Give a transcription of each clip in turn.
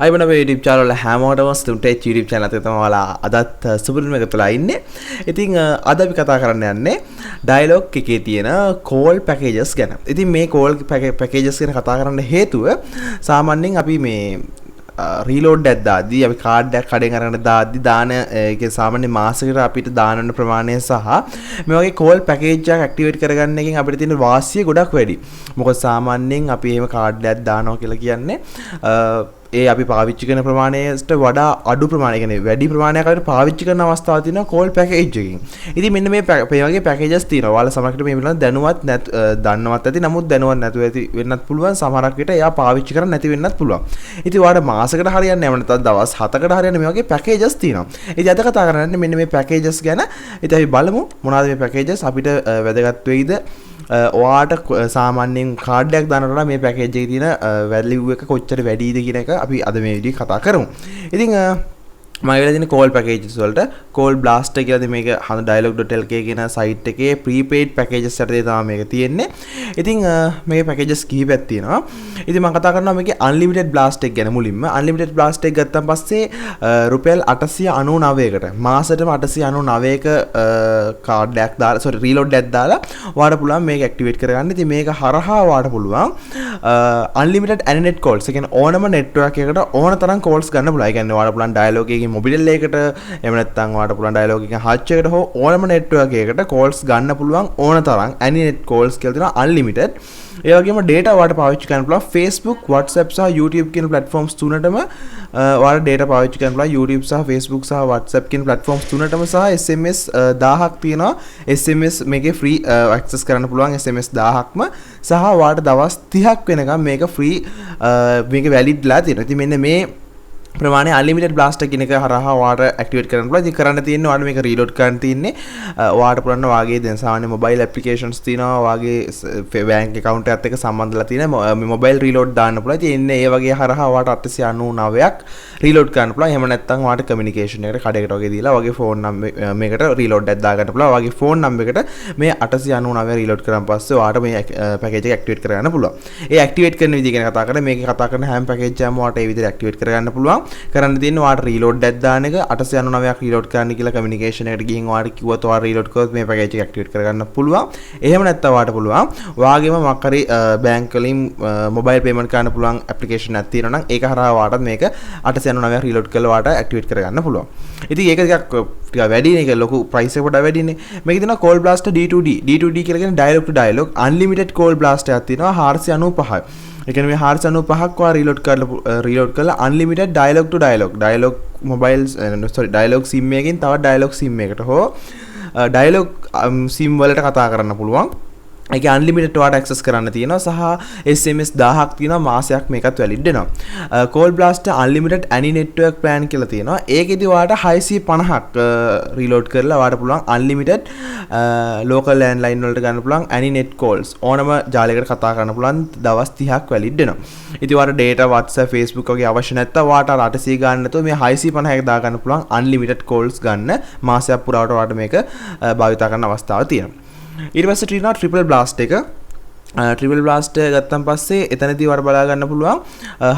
අයිබන අපේ YouTube channel වල හැමෝටම sithumtech YouTube channel එකේ තමයි ඔයාලා අදත් සුපිරිම එක තුලා ඉන්නේ. ඉතින් අද අපි කතා කරන්න යන්නේ Dialog එකේ තියෙන call packages ගැන. ඉතින් මේ call packages ගැන කතා කරන්න හේතුව සාමාන්‍යයෙන් අපි මේ රීලෝඩ් එකක් දාද්දී අපි කාඩ් එකක් කඩෙන් අරගෙන දාද්දී දාන ඒකේ සාමාන්‍ය මාසෙකට අපිට දාන ප්‍රමාණය සහ මේ වගේ කෝල් පැකේජ් එකක් ඇක්ටිවේට් කරගන්න එකෙන් අපිට තියෙන වාසිය ගොඩක් වැඩි. මොකද සාමාන්‍යයෙන් අපි එහෙම කාඩ් එකක් දානවා කියලා කියන්නේ ඒ අපි පාවිච්චි කරන ප්‍රමාණයට වඩා අඩු ප්‍රමාණයක් කියන්නේ වැඩි ප්‍රමාණයක් අපිට පාවිච්චි කරන අවස්ථාවක් තියෙනවා කෝල් පැකේජ් එකකින්. ඉතින් මෙන්න මේ වගේ පැකේජස් තියෙනවා. ඔයාලා සමහරකට මේ පිළිබඳව දැනුවත් දන්නවත් ඇති. නමුත් දැනුවත් නැතුව ඇති වෙන්නත් පුළුවන්. සමහරක් විට එයා පාවිච්චි කරන්නේ නැති වෙන්නත් පුළුවන්. ඉතින් ඔයාලා මාසෙකට හරියන්නේ නැව නැත්නම් දවස් 7කට හරියන්නේ මේ වගේ පැකේජස් තියෙනවා. ඉතින් අද කතා කරන්නේ මෙන්න මේ පැකේජස් ගැන. ඉතින් අපි බලමු මොනවද මේ පැකේජස් අපිට වැදගත් වෙයිද? ඔයාට සාමාන්‍යයෙන් කාඩ් එකක් දානකොට මේ පැකේජ් එකේ තියෙන වැලියු එක කොච්චර වැඩිද කියන එක අපි අද මේ වීඩියෝ කතා කරමු. ඉතින් මම වෙලා තියෙන කෝල් පැකේජස් වලට කෝල් බ්ලාස්ටර් කියලා මේක dialog.lk කියන සයිට් එකේ ප්‍රීපේඩ් පැකේජස් යටතේ තමයි මේක තියෙන්නේ. ඉතින් මේ පැකේජස් කිහිපයක් තියෙනවා. ඉතින් මම කතා කරනවා මේකේ අන්ලිමිටඩ් බ්ලාස්ට් එක ගැන මුලින්ම. අන්ලිමිටඩ් බ්ලාස්ට් එක ගත්තන් පස්සේ රුපියල් 899කට මාසෙටම 899ක කාඩ් එකක් දාලා රීලෝඩ් එකක් දාලා ඔයාලට පුළුවන් මේක ඇක්ටිවේට් කරගන්න. ඉතින් මේක හරහා ඔයාලට පුළුවන් අන්ලිමිටඩ් ඇනිනෙට් කෝල්ස්. ඒ කියන්නේ ඕනම නෙට්වර්ක් එකකට ඕන තරම් කෝල්ස් ගන්න පුළුවන්. ඒ කියන්නේ ඔයාලට පුළුවන් dialog එකේ මොබිල් එකකට එහෙම නැත්නම් ඔයාලට පුළුවන් dialog එකකින් හච් එකට හෝ ඕනම network එකකට calls ගන්න පුළුවන් ඕන තරම් any net calls කියලා තියෙනවා unlimited. ඒ වගේම data ඔයාලට පාවිච්චි කරන්න පුළුවන් Facebook, WhatsApp සහ YouTube කියන platforms තුනටම ඔයාලට data පාවිච්චි කරන්න පුළුවන්. YouTube සහ Facebook සහ WhatsApp කියන platforms තුනටම සහ SMS 1000ක් තියෙනවා. SMS මේකේ free access කරන්න පුළුවන් SMS 1000ක්ම සහ ඔයාලට දවස් 30ක් වෙනකම් මේක free මේක valid ලා තියෙනවා. ඉතින් මෙන්න මේ ප්‍රමාණය අන්ලිමිටඩ් බ්ලාස්ටර් කියන එක හරහා ඔයාලට ඇක්ටිවේට් කරන්න පුළුවන්. ඉතින් කරන්න තියෙන්නේ ඔයාලට මේක රීලෝඩ් කරන්න තියෙන්නේ. ඔයාලට පුළුවන් වාගේ දැන් සාමාන්‍ය මොබයිල් ඇප්ලිකේෂන්ස් තියෙනවා. වාගේ බැංක් account එකත් එක්ක සම්බන්ධලා තියෙන මේ මොබයිල් රීලෝඩ් දාන්න පුළුවන්. ඉතින් එන්නේ ඒ වගේ හරහා ඔයාලට 899ක් රීලෝඩ් කරන්න පුළුවන්. එහෙම නැත්නම් ඔයාලට කමියුනිකේෂන් එකට කඩේකට වගේ දීලා වගේ ෆෝන් නම්බර් මේකට රීලෝඩ් එකක් දාගන්න පුළුවන්. වගේ ෆෝන් නම්බර් එකට මේ 899 රීලෝඩ් කරාන් පස්සේ ඔයාලට මේ පැකේජ් එක ඇක්ටිවේට් කරගන්න පුළුවන්. ඒ ඇක්ටිවේට් කරන විදිහ ගැන කතා කරලා මේකේ කතා කරන හැම පැකේජ් එකක්ම ඔයාලට ඒ විදිහට ඇක්ටිවේට් කරගන්න පුළුවන්. කරන්න තියෙන්නේ ඔයාලට රීලෝඩ් එකක් දාන එක 899ක් රීලෝඩ් කරන්න කියලා කමියුනිකේෂන් එකට ගිහින් ඔයාලට කිව්වොත් ඔයාලා රීලෝඩ් කරොත් මේ පැකේජ් එක ඇක්ටිවේට් කරගන්න පුළුවන්. එහෙම නැත්නම් ඔයාලට පුළුවන් ඔයාගේම මොකක් හරි බැංක් වලින් මොබයිල් පේමන්ට් කරන්න පුළුවන් ඇප්ලිකේෂන් එකක් තියෙනවා නම් ඒක හරහා ඔයාලට මේක 899ක් රීලෝඩ් කරලා ඔයාලට ඇක්ටිවේට් කරගන්න පුළුවන්. ඉතින් ඒක ටිකක් වැඩිනේ. ඒක ලොකු ප්‍රයිස් එක වඩා වැඩිනේ. මේකේ තියෙනවා call blaster D2D. D2D කියලා කියන්නේ dialog to dialog unlimited call blaster එකක් තියෙනවා 495යි. ඒ කියන්නේ මේ 495ක් ඔයා රීලෝඩ් කරලා unlimited dialog to dialog mobiles dialog sim එකකින් තවත් dialog sim එකකට හෝ dialog sim වලට කතා කරන්න පුළුවන්. ඒක unlimited ඔයාලට access කරන්න තියෙනවා සහ SMS 1000ක් තියෙනවා මාසයක් මේකත් valid වෙනවා. call blaster unlimited any network plan කියලා තියෙනවා. ඒකෙදි ඔයාලට 650ක් reload කරලා ඔයාලට පුළුවන් unlimited local landline වලට ගන්න පුළුවන් any net calls ඕනම ජාලයකට කතා කරන්න පුළුවන් දවස් 30ක් valid වෙනවා. ඉතින් ඔයාලට data WhatsApp Facebook වගේ අවශ්‍ය නැත්නම් ඔයාලට 800 ගන්න නැතුව මේ 650ක් දා ගන්න පුළුවන් unlimited calls ගන්න මාසයක් පුරාවට ඔයාලට මේක භාවිතා කරන්න අවස්ථාවක් තියෙනවා. ඊට පස්සේ තියෙනවා ට්‍රිපල් බ්ලාස්ට් එක. ට්‍රිපල් බ්ලාස්ට් එක ගත්තන් පස්සේ එතනදී වර බලා ගන්න පුළුවන්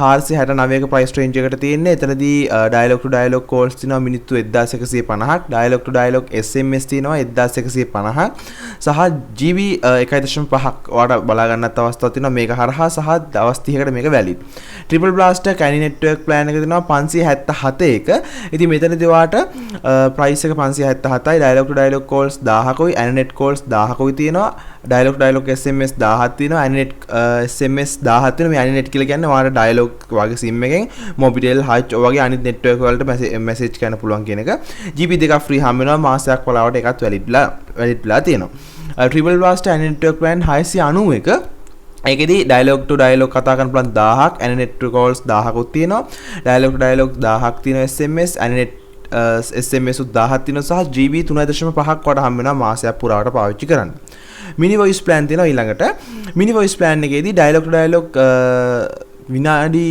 469ක price range එකට තියෙන්නේ. එතනදී dialog to dialog calls තියෙනවා මිනිත්තු 1150ක්, dialog to dialog SMS තියෙනවා 1150ක් සහ GB 1.5ක් ඔයාලට බලා ගන්නත් අවස්ථාවක් තියෙනවා මේක හරහා සහ දවස් 30කට මේක valid. ට්‍රිපල් බ්ලාස්ට් එක any network plan එක තියෙනවා 577ක. ඉතින් මෙතනදී ඔයාලට price එක 577යි, dialog to dialog calls 1000කුයි, any net calls 1000කුයි තියෙනවා. dialog to dialog SMS 1000ක් තියෙනවා. anynet SMS 1000ක් තියෙනවා. මේ anynet කියලා කියන්නේ ඔයාලට dialog වගේ sim එකෙන් mobitel hutch වගේ අනිත් network වලට message කරන්න පුළුවන් කියන එක. GB 2ක් free හම් වෙනවා මාසයක් පලාවට එකත් valid ලා තියෙනවා. triple blast any network plan 691 ඒකෙදි dialog to dialog කතා කරන්න පුළුවන් 1000ක්, anynet calls 1000කුත් තියෙනවා. dialog to dialog 1000ක් තියෙනවා SMS, anynet SMS උත් 1000ක් තියෙනවා සහ GB 3.5ක් වට හම් වෙනවා මාසයක් පුරාවට පාවිච්චි කරන්න. mini voice plan තියෙනවා ඊළඟට. mini voice plan එකේදී dialog to dialog විනාඩි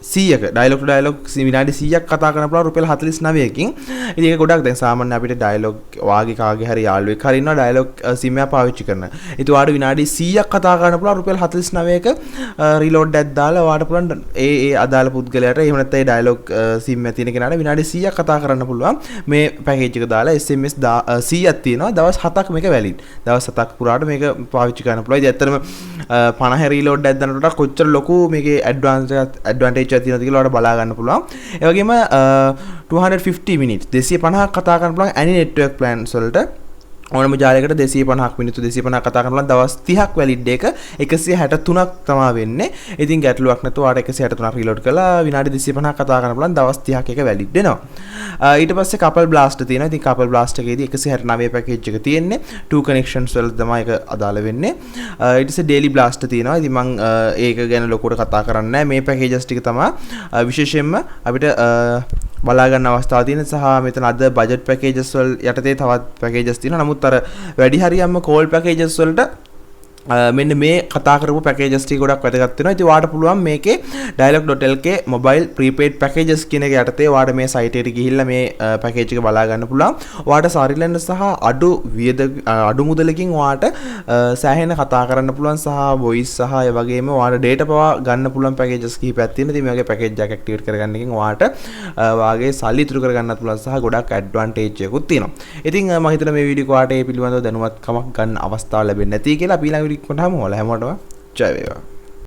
100ක ඩයලොග් ටු ඩයලොග් විනාඩි 100ක් කතා කරන්න පුළුවන් රුපියල් 49කින්. ඉතින් ඒක ගොඩක් දැන් සාමාන්‍ය අපිට ඩයලොග් වාගේ කාගේ හරි යාළුවෙක් හරි ඉන්නවා ඩයලොග් සිම් එක පාවිච්චි කරන. ඉතින් ඔයාලට විනාඩි 100ක් කතා කරන්න පුළුවන් රුපියල් 49ක රීලෝඩ් එකක් දාලා ඔයාලට පුළුවන් ඒ අදාළ පුද්ගලයාට එහෙම නැත්නම් ඒ ඩයලොග් සිම් එක තියෙන කෙනාට විනාඩි 100ක් කතා කරන්න පුළුවන්. මේ පැකේජ් එක දාලා SMS 100ක් තියෙනවා. දවස් 7ක් මේක වැලිඩ්. දවස් 7ක් පුරාට මේක පාවිච්චි කරන්න පුළුවන්. ඉතින් ඇත්තටම 50 රීලෝඩ් එකක් දානකොට කොච්චර ලොකු මේකේ ඇඩ්වාන්ටේජ් එකක් තියෙනවද කියලා ඔයාලට බලා ගන්න පුළුවන්. ඒ වගේම 250 minutes 250ක් කතා කරන්න පුළුවන් any network plans වලට. ඕනම ජාලයකට 250ක් මිනිත්තු 250ක් කතා කරනවා දවස් 30ක් වැලිඩ් එක 163ක් තමයි වෙන්නේ. ඉතින් ගැටලුවක් නැතුව ඔයාලට 163ක් රීලෝඩ් කරලා විනාඩි 250ක් කතා කරන්න පුළුවන් දවස් 30ක් එක වැලිඩ් වෙනවා. ඊට පස්සේ කපල් බ්ලාස්ට් තියෙනවා. ඉතින් කපල් බ්ලාස්ට් එකේදී 169 පැකේජ් එක තියෙන්නේ. 2 connections වල තමයි ඒක අදාළ වෙන්නේ. ඊට පස්සේ daily blast තියෙනවා. ඉතින් මම ඒක ගැන ලොකුවට කතා කරන්නේ නැහැ. මේ පැකේජස් ටික තමයි විශේෂයෙන්ම අපිට බලා ගන්න අවස්ථාව තියෙන සහ මෙතන අද බජට් පැකේජස් වල යටතේ තවත් පැකේජස් තියෙනවා. නමුත් අර වැඩි හරියම්ම කෝල් පැකේජස් වලට මෙන්න මේ කතා කරපු පැකේජස් ටික ගොඩක් වැදගත් වෙනවා. ඉතින් ඔයාලට පුළුවන් මේකේ dialog.lk mobile prepaid packages කියන එක යටතේ ඔයාලට මේ site එකට ගිහිල්ලා මේ පැකේජ් එක බලා ගන්න පුළුවන්. ඔයාලට සරිලන්න සහ අඩු මුදලකින් ඔයාලට සෑහෙන කතා කරන්න පුළුවන් සහ voice සහ ඒ වගේම ඔයාලට data පවා ගන්න පුළුවන් පැකේජස් කිහිපයක් තියෙනවා. ඉතින් මේ වගේ පැකේජ් එකක් ඇක්ටිවේට් කරගන්න එකෙන් ඔයාලට වාගේ සල්ලි ඉතුරු කරගන්නත් පුළුවන් සහ ගොඩක් ඇඩ්වාන්ටේජ් එකකුත් තියෙනවා. ඉතින් මම හිතනවා මේ වීඩියෝ එක ඔයාලට මේ පිළිබඳව දැනුවත්කමක් ගන්න අවස්ථාව ලැබෙන්නේ නැති කියලා අපි ඊළඟ වීඩියෝ එක කොහොමද හැමෝටම ජය වේවා.